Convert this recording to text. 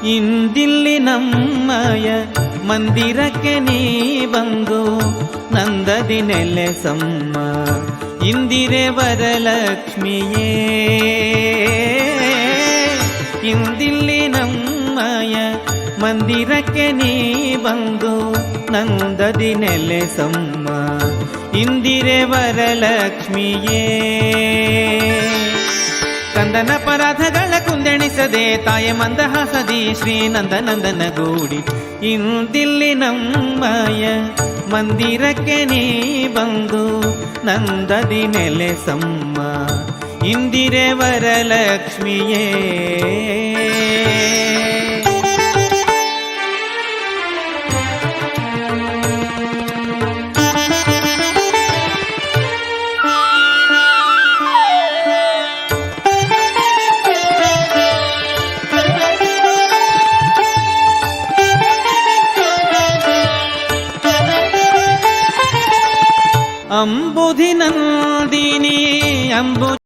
ಇಂದಿಲ್ಲಿ ನಮ್ಮಯ ಮಂದಿರಕ್ಕೆ ನೀ ಬಂದು ನಂದದಿ ನೆಲೆಸಮ್ಮ ಇಂದಿರೆ ವರಲಕ್ಷ್ಮಿಯೇ. ಇಂದಿಲ್ಲಿ ನಮ್ಮಯ ಮಂದಿರಕ್ಕೆ ನೀ ಬಂದು ನಂದದಿ ನೆಲೆಸಮ್ಮ ಇಂದಿರೆ ವರಲಕ್ಷ್ಮಿಯೇ. ಕಂದನ ಪರಾಧಗಳ ಕುಂದೆಣಿಸದೆ ತಾಯ ಮಂದಹಾಸದಿ ಶ್ರೀನಂದನಂದನ ಗೂಡಿ ಇಂದಿಲ್ಲಿ ನಮ್ಮಯ ಮಂದಿರಕ್ಕೆ ನೀ ಬಂದು ನಂದದಿ ನೆಲೆಸಮ್ಮ ಇಂದಿರೆ ವರಲಕ್ಷ್ಮಿಯೇ. ಅಂಬುಧಿ ನಂದಿನಿ ಅಂಬು